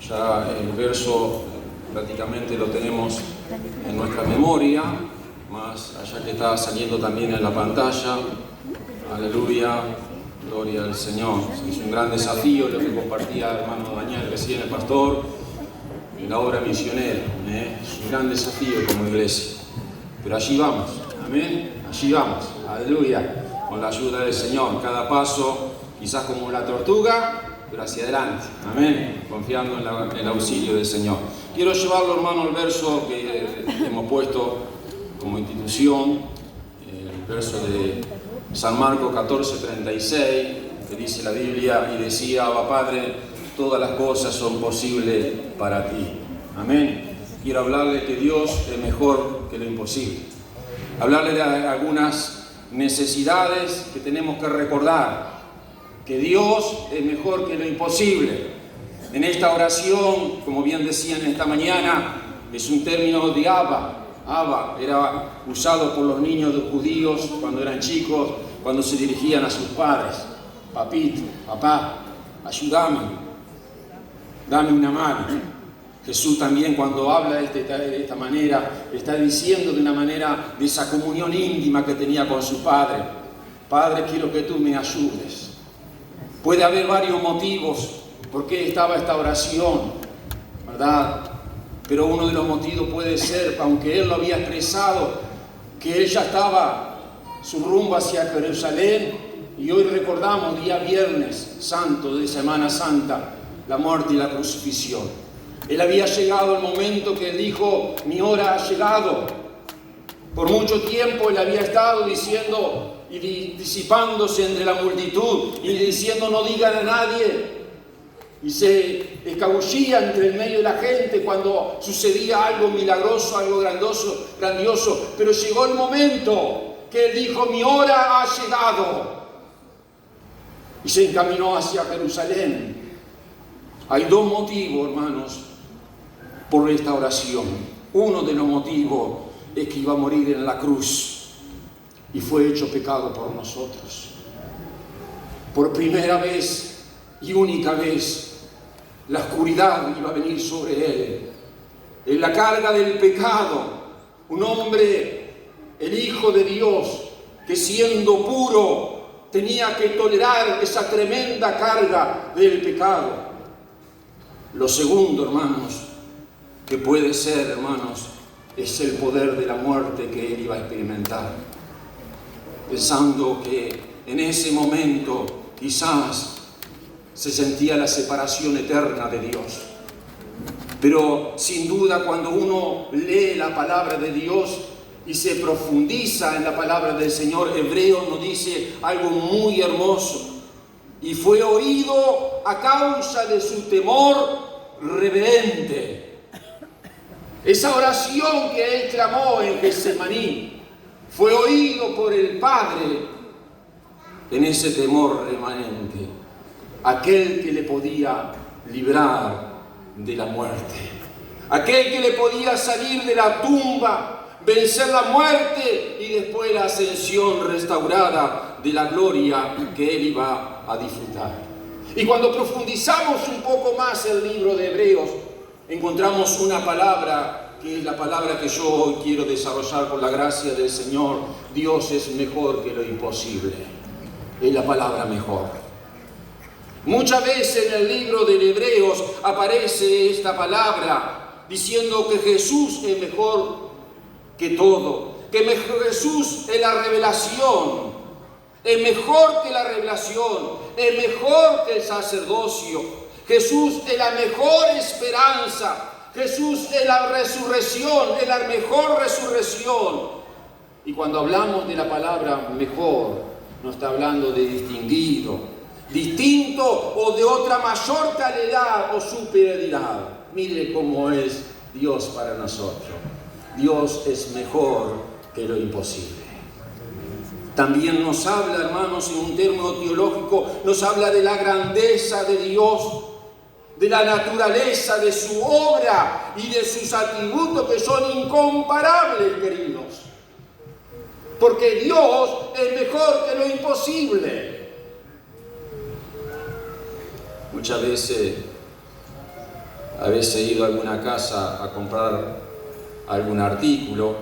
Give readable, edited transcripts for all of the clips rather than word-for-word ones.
Ya el verso prácticamente lo tenemos en nuestra memoria, más allá que está saliendo también en la pantalla. Aleluya, gloria al Señor. Es un gran desafío lo que compartía el hermano Daniel recién, el pastor, en la obra misionera. Es un gran desafío como iglesia. Pero allí vamos, amén, allí vamos, aleluya, con la ayuda del Señor. Cada paso, quizás como la tortuga, pero hacia adelante, amén, confiando en el auxilio del Señor. Quiero llevarlo, hermano, al verso que hemos puesto como institución, el verso de San Marcos 14:36, que dice la Biblia: y decía, Abba Padre, todas las cosas son posibles para ti. Amén. Quiero hablarle que Dios es mejor que lo imposible. Hablarle de algunas necesidades que tenemos que recordar. Que Dios es mejor que lo imposible. En esta oración, como bien decían esta mañana, es un término de Abba. Abba era usado por los niños judíos cuando eran chicos, cuando se dirigían a sus padres. Papito, papá, ayúdame, dame una mano. Jesús también, cuando habla de esta manera, está diciendo de una manera de esa comunión íntima que tenía con su Padre. Padre, quiero que tú me ayudes. Puede haber varios motivos por qué estaba esta oración, ¿verdad? Pero uno de los motivos puede ser, aunque él lo había expresado, que él ya estaba su rumbo hacia Jerusalén, y hoy recordamos, día Viernes Santo de Semana Santa, la muerte y la crucifixión. Él había llegado el momento que él dijo, mi hora ha llegado. Por mucho tiempo él había estado diciendo y disipándose entre la multitud y diciendo no digan a nadie. Y se escabullía entre el medio de la gente cuando sucedía algo milagroso, algo grandioso. Pero llegó el momento que él dijo, mi hora ha llegado. Y se encaminó hacia Jerusalén. Hay dos motivos, hermanos, por esta oración. Uno de los motivos es que iba a morir en la cruz y fue hecho pecado por nosotros. Por primera vez y única vez, la oscuridad iba a venir sobre él. En la carga del pecado, un hombre, el Hijo de Dios, que siendo puro, tenía que tolerar esa tremenda carga del pecado. Lo segundo, hermanos, que puede ser, hermanos, es el poder de la muerte que él iba a experimentar. Pensando que en ese momento quizás se sentía la separación eterna de Dios. Pero sin duda cuando uno lee la palabra de Dios y se profundiza en la palabra del Señor, Hebreos nos dice algo muy hermoso. Y fue oído a causa de su temor reverente. Esa oración que él clamó en Getsemaní fue oído por el Padre en ese temor remanente, aquel que le podía librar de la muerte, aquel que le podía salir de la tumba, vencer la muerte y después la ascensión restaurada de la gloria que él iba a disfrutar. Y cuando profundizamos un poco más el libro de Hebreos, encontramos una palabra que es la palabra que yo hoy quiero desarrollar por la gracia del Señor. Dios es mejor que lo imposible. Es la palabra mejor. Muchas veces en el libro de Hebreos aparece esta palabra diciendo que Jesús es mejor que todo, que Jesús es la revelación, es mejor que la revelación, es mejor que el sacerdocio. Jesús es la mejor esperanza. Jesús es la resurrección, es la mejor resurrección. Y cuando hablamos de la palabra mejor, no está hablando de distinguido, distinto o de otra mayor calidad o superioridad. Mire cómo es Dios para nosotros. Dios es mejor que lo imposible. También nos habla, hermanos, en un término teológico, nos habla de la grandeza de Dios, de la naturaleza de su obra y de sus atributos que son incomparables, queridos. Porque Dios es mejor que lo imposible. Muchas veces a veces he ido a alguna casa a comprar algún artículo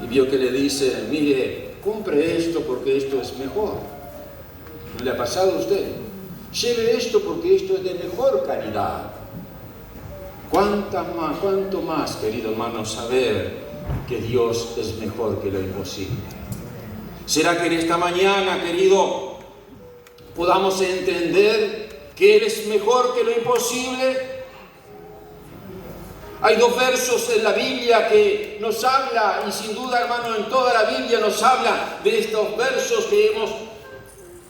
y veo que le dice, mire, compre esto porque esto es mejor. ¿No le ha pasado a usted? Lleve esto porque esto es de mejor calidad. ¿Cuánto más, querido hermano, saber que Dios es mejor que lo imposible? ¿Será que en esta mañana, querido, podamos entender que Él es mejor que lo imposible? Hay dos versos en la Biblia que nos habla, y sin duda, hermano, en toda la Biblia nos habla de estos versos que hemos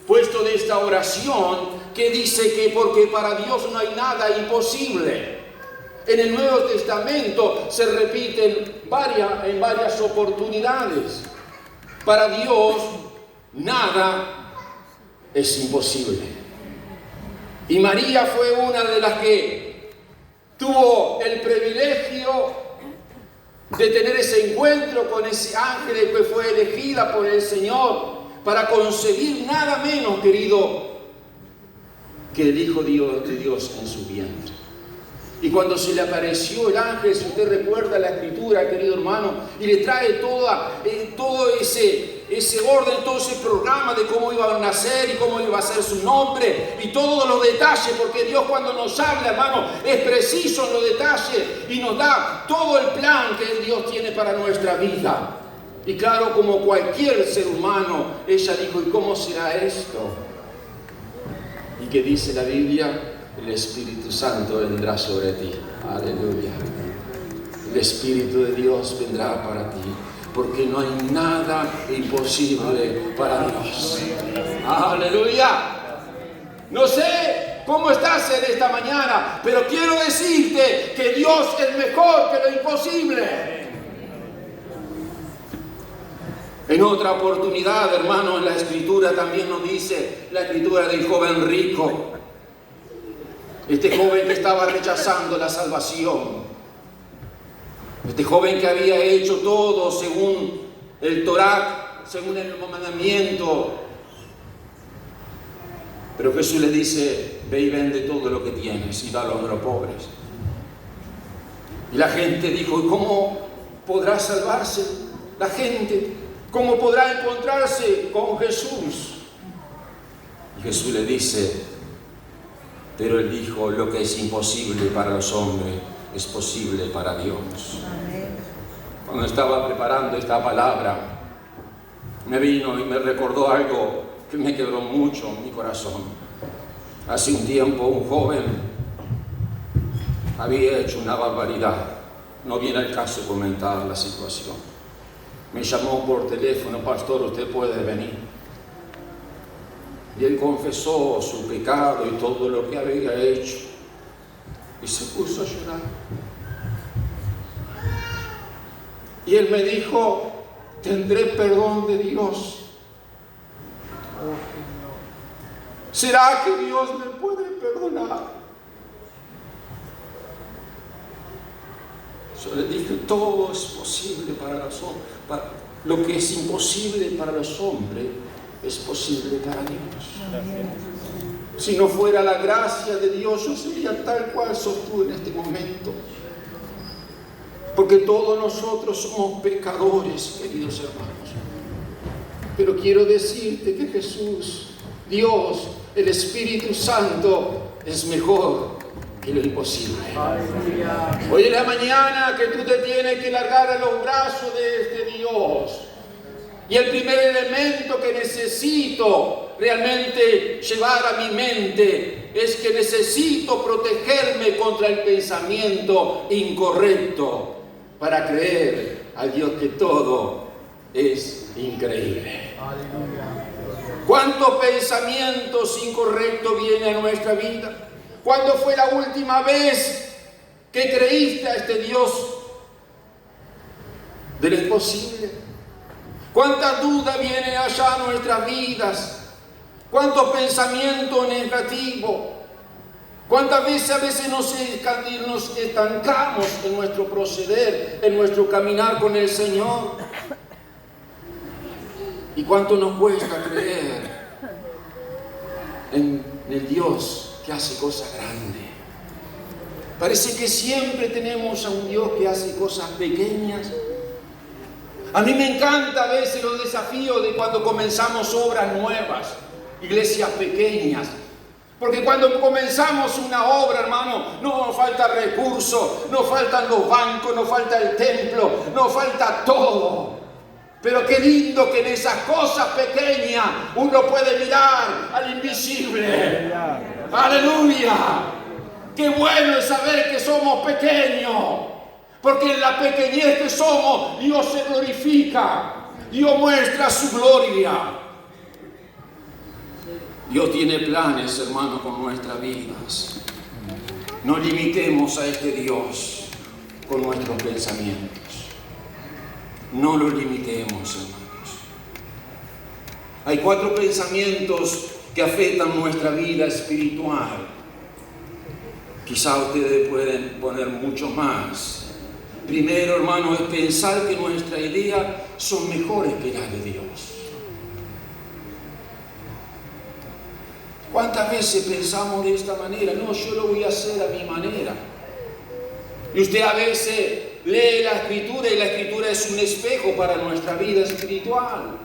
puesto de esta oración, que dice que porque para Dios no hay nada imposible. En el Nuevo Testamento se repiten en varias oportunidades. Para Dios nada es imposible. Y María fue una de las que tuvo el privilegio de tener ese encuentro con ese ángel que fue elegida por el Señor para concebir nada menos, querido, que el Hijo de Dios en su vientre. Y cuando se le apareció el ángel, si usted recuerda la escritura, querido hermano, y le trae todo ese orden, todo ese programa de cómo iba a nacer y cómo iba a ser su nombre y todos los detalles, porque Dios cuando nos habla, hermano, es preciso en los detalles y nos da todo el plan que Dios tiene para nuestra vida. Y claro, como cualquier ser humano, ella dijo, ¿y cómo será esto? ¿Y qué dice la Biblia? El Espíritu Santo vendrá sobre ti. Aleluya. El Espíritu de Dios vendrá para ti, porque no hay nada imposible para Dios. Aleluya. No sé cómo estás en esta mañana, pero quiero decirte que Dios es mejor que lo imposible. En otra oportunidad, hermano, en la Escritura también nos dice, la Escritura del joven rico, este joven que estaba rechazando la salvación, este joven que había hecho todo según el Torá, según el mandamiento, pero Jesús le dice, ve y vende todo lo que tienes y dalo a los pobres. Y la gente dijo, ¿y cómo podrá salvarse la gente? ¿Cómo podrá encontrarse con Jesús? Y Jesús le dice, pero él dijo, lo que es imposible para los hombres es posible para Dios. Cuando estaba preparando esta palabra, me vino y me recordó algo que me quebró mucho en mi corazón. Hace un tiempo un joven había hecho una barbaridad. No viene al caso comentar la situación. Me llamó por teléfono, pastor, usted puede venir. Y él confesó su pecado y todo lo que había hecho. Y se puso a llorar. Y él me dijo, tendré perdón de Dios. ¿Será que Dios me puede perdonar? Yo le dije, todo es posible para los hombres. Lo que es imposible para los hombres es posible para Dios. Si no fuera la gracia de Dios, yo sería tal cual sos tú en este momento. Porque todos nosotros somos pecadores, queridos hermanos. Pero quiero decirte que Jesús, Dios, el Espíritu Santo, es mejor que lo imposible. Hoy en la mañana que tú te tienes que largar a los brazos de este Dios. Y el primer elemento que necesito realmente llevar a mi mente es que necesito protegerme contra el pensamiento incorrecto para creer al Dios que todo es increíble. ¿Cuántos pensamientos incorrectos vienen a nuestra vida? ¿Cuándo fue la última vez que creíste a este Dios de lo imposible? ¿Cuántas dudas vienen allá a nuestras vidas? ¿Cuántos pensamientos negativos? ¿Cuántas veces a veces nos estancamos en nuestro proceder, en nuestro caminar con el Señor? ¿Y cuánto nos cuesta creer en el Dios que hace cosas grandes? Parece que siempre tenemos a un Dios que hace cosas pequeñas. A mí me encanta a veces los desafíos de cuando comenzamos obras nuevas, iglesias pequeñas. Porque cuando comenzamos una obra, hermano, no nos falta recursos, no faltan los bancos, no falta el templo, no falta todo. Pero qué lindo que en esas cosas pequeñas uno puede mirar al invisible. ¡Aleluya! Qué bueno es saber que somos pequeños. Porque en la pequeñez que somos, Dios se glorifica. Dios muestra su gloria. Dios tiene planes, hermano, con nuestras vidas. No limitemos a este Dios con nuestros pensamientos. No lo limitemos, hermanos. Hay 4 pensamientos que afectan nuestra vida espiritual. Quizá ustedes pueden poner muchos más. Primero, hermano, es pensar que nuestras ideas son mejores que las de Dios. ¿Cuántas veces pensamos de esta manera? No, yo lo voy a hacer a mi manera. Y usted a veces lee la Escritura y la Escritura es un espejo para nuestra vida espiritual.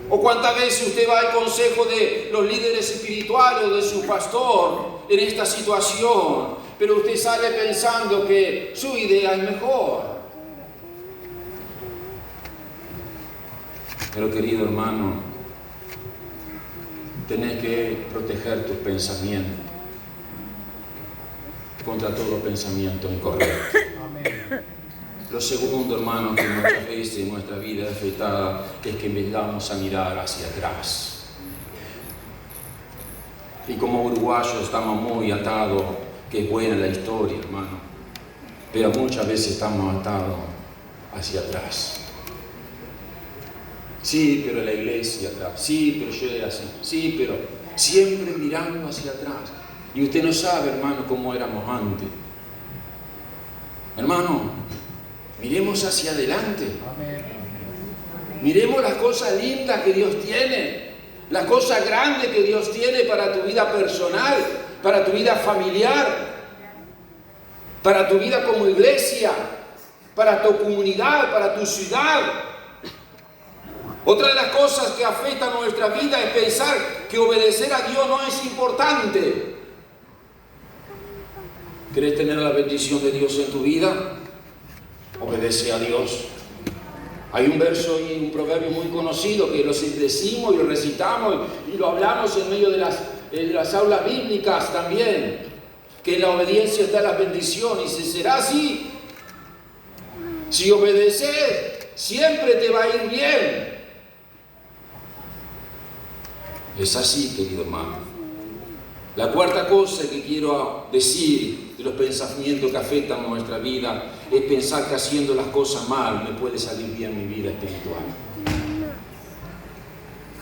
O cuántas veces usted va al consejo de los líderes espirituales o de su pastor en esta situación, pero usted sale pensando que su idea es mejor. Pero querido hermano, tenés que proteger tus pensamientos contra todo pensamiento incorrecto. Lo segundo, hermano, que muchas veces en nuestra vida afectada es que vengamos a mirar hacia atrás. Y como uruguayos estamos muy atados, que es buena la historia, hermano, pero muchas veces estamos atados hacia atrás. Sí, pero la iglesia atrás, sí, pero yo era así, sí, pero siempre mirando hacia atrás. Y usted no sabe, hermano, cómo éramos antes. Hermano, miremos hacia adelante. Miremos las cosas lindas que Dios tiene, las cosas grandes que Dios tiene para tu vida personal, para tu vida familiar, para tu vida como iglesia, para tu comunidad, para tu ciudad. Otra de las cosas que afecta a nuestra vida es pensar que obedecer a Dios no es importante. ¿Querés tener la bendición de Dios en tu vida? Obedece a Dios. Hay un verso y un proverbio muy conocido que lo decimos y lo recitamos y lo hablamos en medio de las aulas bíblicas también, que en la obediencia está la bendición. Y si será así, si obedeces, siempre te va a ir bien. Es así, querido hermano. La cuarta cosa que quiero decir de los pensamientos que afectan nuestra vida es pensar que haciendo las cosas mal me puede salir bien mi vida espiritual.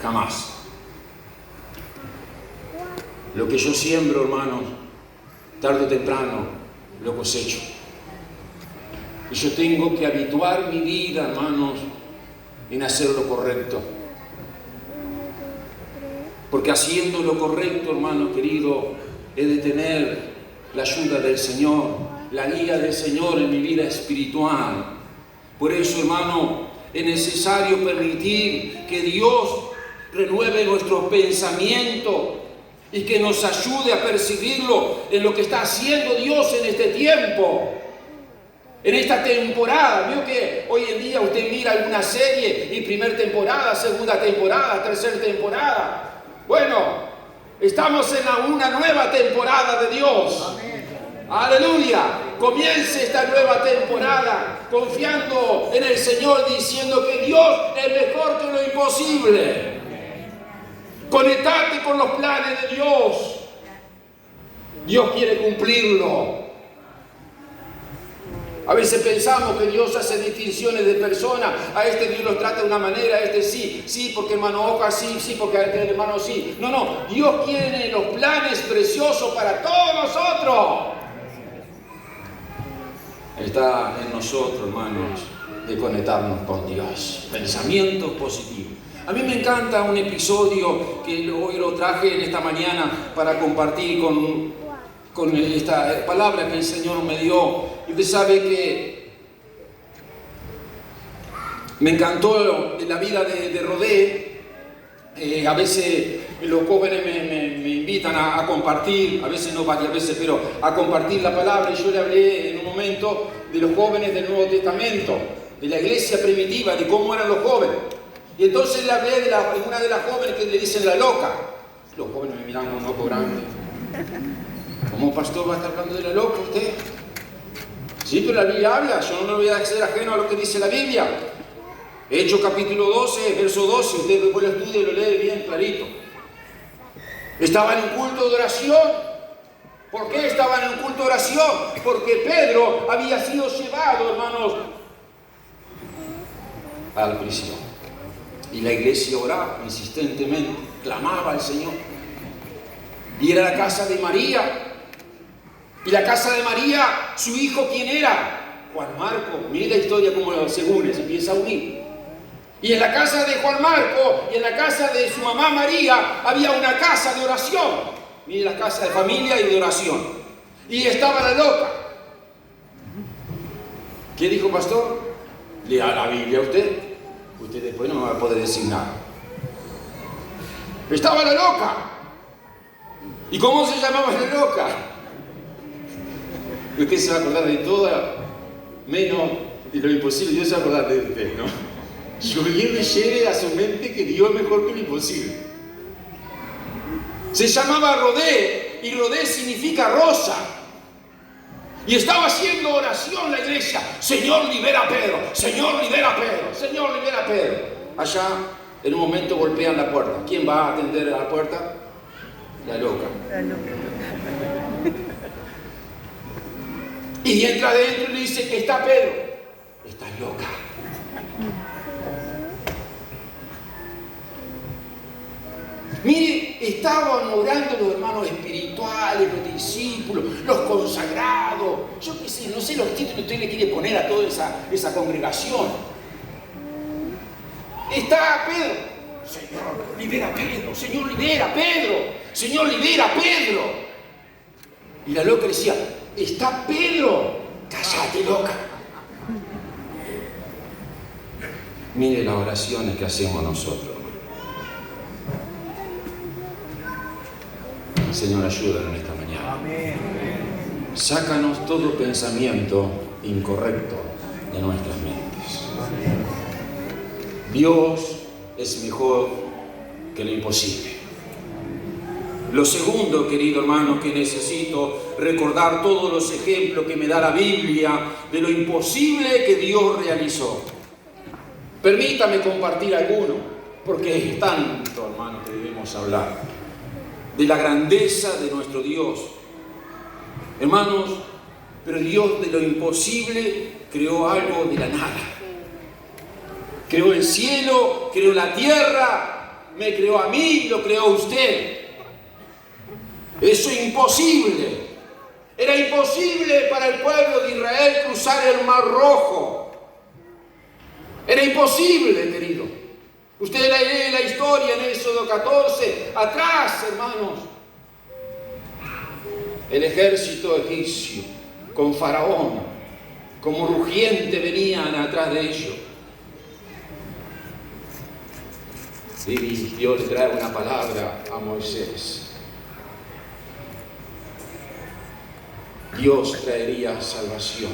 Jamás. Lo que yo siembro, hermanos, tarde o temprano lo cosecho. Y yo tengo que habituar mi vida, hermanos, en hacer lo correcto. Porque haciendo lo correcto, hermano querido, he de tener la ayuda del Señor, la guía del Señor en mi vida espiritual. Por eso, hermano, es necesario permitir que Dios renueve nuestros pensamientos y que nos ayude a percibirlo en lo que está haciendo Dios en este tiempo, en esta temporada. Vio que hoy en día usted mira alguna serie y primera temporada, segunda temporada, tercera temporada. Bueno, estamos en una nueva temporada de Dios. Amén. Aleluya. Comience esta nueva temporada confiando en el Señor, diciendo que Dios es mejor que lo imposible. Conectate con los planes de Dios. Dios quiere cumplirlo. A veces pensamos que Dios hace distinciones de personas. A este Dios los trata de una manera, a este sí, porque hermano Oca sí, porque a este hermano sí. No, Dios tiene los planes preciosos para todos nosotros. Está en nosotros, hermanos, de conectarnos con Dios. Pensamientos positivos. A mí me encanta un episodio que hoy lo traje en esta mañana para compartir con con esta palabra que el Señor me dio. Y usted sabe que me encantó la vida de Rodé. A veces los jóvenes me invitan a compartir, a veces no varias veces, pero a compartir la palabra. Y yo le hablé en un momento de los jóvenes del Nuevo Testamento, de la iglesia primitiva, de cómo eran los jóvenes. Y entonces le hablé de una de las jóvenes que le dicen la loca. Los jóvenes me miran con un ojo grande. ¿Cómo pastor va a estar hablando de la loca usted? Sí, pero la Biblia habla, yo no voy a ser ajeno a lo que dice la Biblia. Hechos capítulo 12, verso 12, usted después lo estudia y lo lee bien clarito. Estaban en un culto de oración. ¿Por qué estaban en un culto de oración? Porque Pedro había sido llevado, hermanos, a la prisión. Y la iglesia oraba insistentemente, clamaba al Señor. Y era la casa de María. Y la casa de María, su hijo, ¿quién era? Juan Marco. Mire la historia como se une, se empieza a unir. Y en la casa de Juan Marco y en la casa de su mamá María había una casa de oración. Mire la casa de familia y de oración. Y estaba la loca. ¿Qué dijo, pastor? Lea la Biblia a usted. Usted después no me va a poder decir nada. Estaba la loca. ¿Y cómo se llamaba la loca? Usted se va a acordar de toda, menos de lo imposible. Yo se va a acordar de usted, ¿no? Yo lleve a su mente que Dios es mejor que lo imposible. Se llamaba Rodé, y Rodé significa rosa. Y estaba haciendo oración la iglesia. Señor, libera a Pedro. Señor, libera a Pedro. Señor, libera a Pedro. Allá, en un momento, golpean la puerta. ¿Quién va a atender a la puerta? La loca. Y entra adentro y le dice que está Pedro. Estás loca. Mire, estaban orando los hermanos espirituales, los discípulos, los consagrados. Yo qué sé, no sé los títulos que usted le quiere poner a toda esa congregación. Está Pedro. Señor, libera a Pedro. Señor, libera a Pedro. Señor, libera a Pedro. Y la loca decía, está Pedro. Cállate, loca. Mire las oraciones que hacemos nosotros. Señor, ayúdanos en esta mañana. Amén. Sácanos todo pensamiento incorrecto de nuestras mentes. Dios es mejor que lo imposible. Lo segundo, querido hermano, que necesito recordar todos los ejemplos que me da la Biblia de lo imposible que Dios realizó. Permítame compartir alguno, porque es tanto, hermano, que debemos hablar de la grandeza de nuestro Dios. Hermanos, pero Dios de lo imposible creó algo de la nada. Creó el cielo, creó la tierra, me creó a mí, lo creó a usted. Eso es imposible. Era imposible para el pueblo de Israel cruzar el Mar Rojo. Era imposible, querido. Usted lee la historia en Éxodo 14, atrás, hermanos. El ejército egipcio con Faraón, como rugiente, venían atrás de ellos. Y Dios le trae una palabra a Moisés. Dios traería salvación.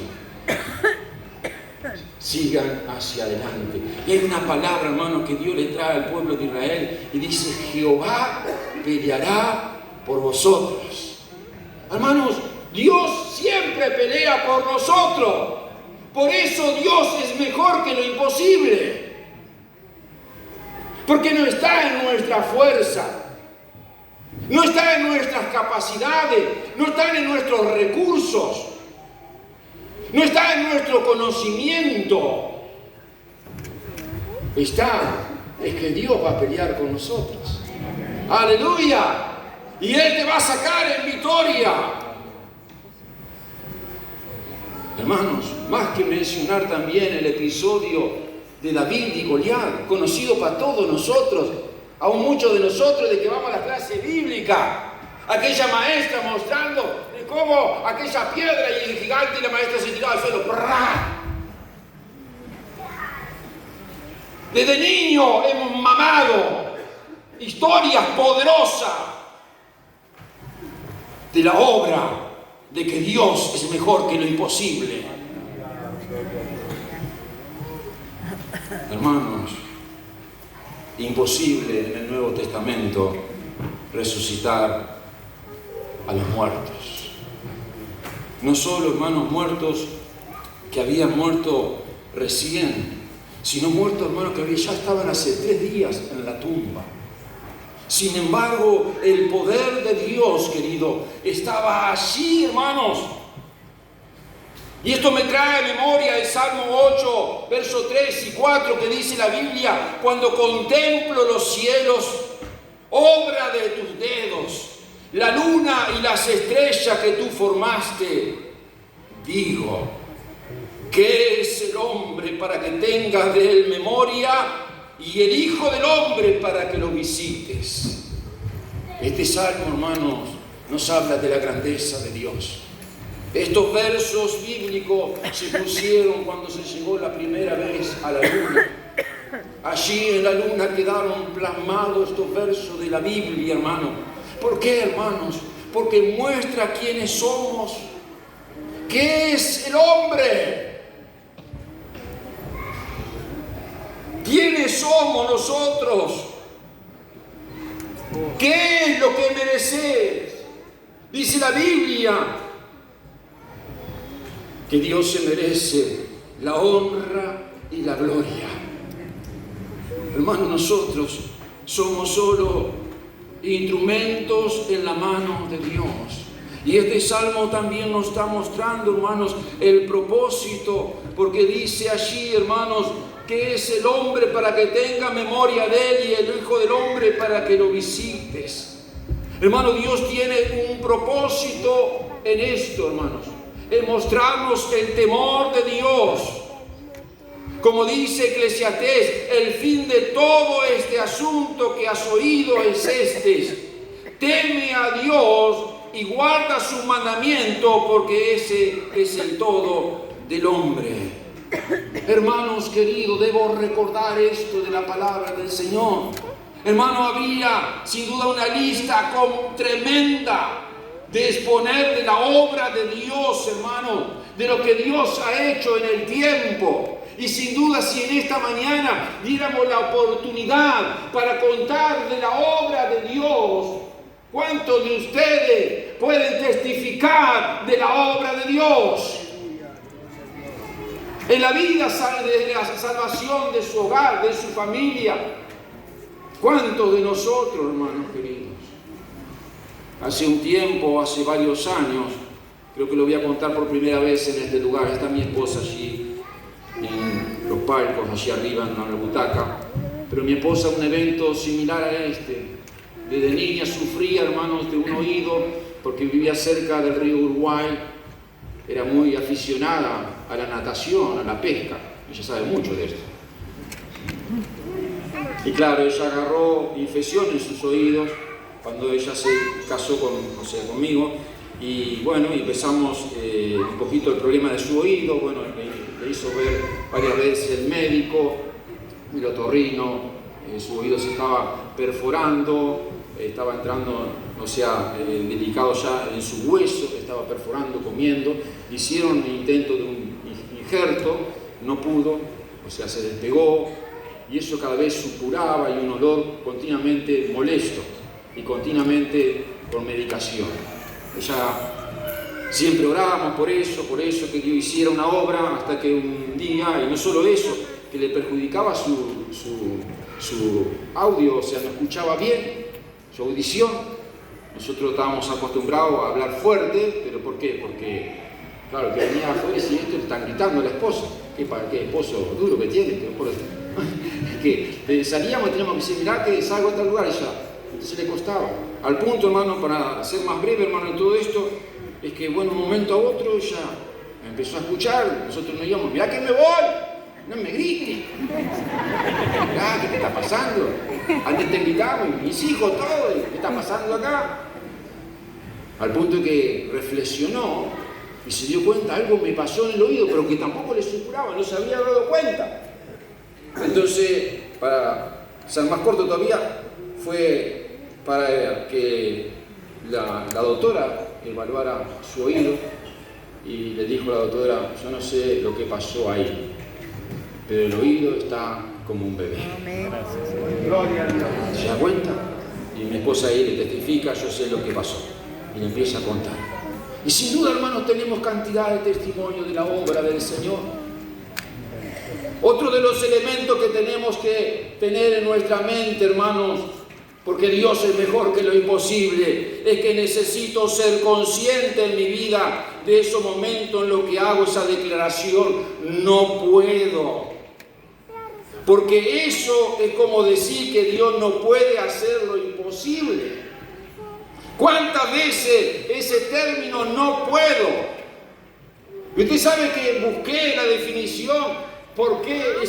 Sigan hacia adelante. Y hay una palabra, hermano, que Dios le trae al pueblo de Israel y dice: Jehová peleará por vosotros. Hermanos, Dios siempre pelea por nosotros. Por eso Dios es mejor que lo imposible. Porque no está en nuestra fuerza, no está en nuestras capacidades, no está en nuestros recursos, no está en nuestro conocimiento. Es que Dios va a pelear con nosotros. ¡Aleluya! Y Él te va a sacar en victoria. Hermanos, más que mencionar también el episodio de David y Goliat, conocido para todos nosotros, aún muchos de nosotros de que vamos a la clase bíblica, aquella maestra mostrando como aquella piedra y el gigante y la maestra se tiraba al suelo. ¡Prrrá! Desde niño hemos mamado historias poderosas de la obra de que Dios es mejor que lo imposible. Hermanos, imposible en el Nuevo Testamento resucitar a los muertos. No solo, hermanos, muertos que habían muerto recién, sino muertos, hermanos, que ya estaban hace 3 días en la tumba. Sin embargo, el poder de Dios, querido, estaba allí, hermanos. Y esto me trae a memoria el Salmo 8, versos 3 y 4, que dice la Biblia: cuando contemplo los cielos, obra de tus dedos, la luna y las estrellas que tú formaste, digo, ¿qué es el hombre para que tengas de él memoria? Y el Hijo del Hombre para que lo visites. Este salmo, hermanos, nos habla de la grandeza de Dios. Estos versos bíblicos se pusieron cuando se llegó la primera vez a la luna. Allí en la luna quedaron plasmados estos versos de la Biblia, hermano. ¿Por qué, hermanos? Porque muestra quiénes somos. ¿Qué es el hombre? ¿Quiénes somos nosotros? ¿Qué es lo que mereces? Dice la Biblia que Dios se merece la honra y la gloria. Hermanos, nosotros somos solo instrumentos en la mano de Dios. Y este salmo también nos está mostrando, hermanos, el propósito, porque dice allí, hermanos, que es el hombre para que tenga memoria de él y el Hijo del Hombre para que lo visites. Hermano, Dios tiene un propósito en esto, hermanos, en mostrarnos el temor de Dios. Como dice Eclesiastés, el fin de todo este asunto que has oído es este: teme a Dios y guarda su mandamiento, porque ese es el todo del hombre. Hermanos queridos, debo recordar esto de la palabra del Señor. Hermano, había sin duda una lista tremenda de exponer de la obra de Dios, hermano, de lo que Dios ha hecho en el tiempo. Y sin duda, si en esta mañana diéramos la oportunidad para contar de la obra de Dios, ¿cuántos de ustedes pueden testificar de la obra de Dios? En la vida de la salvación de su hogar, de su familia. ¿Cuántos de nosotros, hermanos queridos? Hace un tiempo, hace varios años, creo que lo voy a contar por primera vez en este lugar. Está mi esposa allí, en los palcos, allí arriba en la butaca. Pero mi esposa, un evento similar a este. Desde niña sufría, hermanos, de un oído, porque vivía cerca del río Uruguay. Era muy aficionada a la natación, a la pesca. Ella sabe mucho de esto. Y claro, ella agarró infección en sus oídos cuando ella se casó conmigo. Y bueno, empezamos un poquito el problema de su oído. Bueno, le hizo ver varias veces el médico, el otorrino. Su oído se estaba perforando, estaba entrando, delicado ya en su hueso, estaba perforando, comiendo. Hicieron un intento de un injerto, no pudo, se despegó, y eso cada vez supuraba y un olor continuamente molesto y continuamente con medicación. Siempre orábamos por eso que Dios hiciera una obra, hasta que un día, y no solo eso, que le perjudicaba su audio, no escuchaba bien, su audición. Nosotros estábamos acostumbrados a hablar fuerte, pero ¿por qué? Porque, claro, que venía afuera y esto le están gritando a la esposa. ¿Qué esposo duro que tiene? Que salíamos y teníamos que decir, mirá que salgo a tal lugar y ya. Entonces le costaba. Al punto, hermano, para ser más breve, hermano, en todo esto, es que, bueno, un momento a otro ella empezó a escuchar, nosotros nos íbamos, mirá que me voy, no me grites. Mirá, ¿qué te está pasando? Antes te gritamos, mis hijos, todo, ¿qué está pasando acá? Al punto que reflexionó y se dio cuenta, algo me pasó en el oído, pero que tampoco le supuraba, no se había dado cuenta. Entonces, para ser más corto todavía, fue para que la doctora evaluara su oído y le dijo a la doctora, yo no sé lo que pasó ahí, pero el oído está como un bebé. Gloria a Dios. ¿Se da cuenta? Y mi esposa ahí le testifica, yo sé lo que pasó. Y le empieza a contar. Y sin duda, hermanos, tenemos cantidad de testimonios de la obra del Señor. Otro de los elementos que tenemos que tener en nuestra mente, hermanos, porque Dios es mejor que lo imposible, es que necesito ser consciente en mi vida de esos momentos en los que hago esa declaración, no puedo. Porque eso es como decir que Dios no puede hacer lo imposible. ¿Cuántas veces ese término no puedo? Y usted sabe que busqué la definición, ¿por qué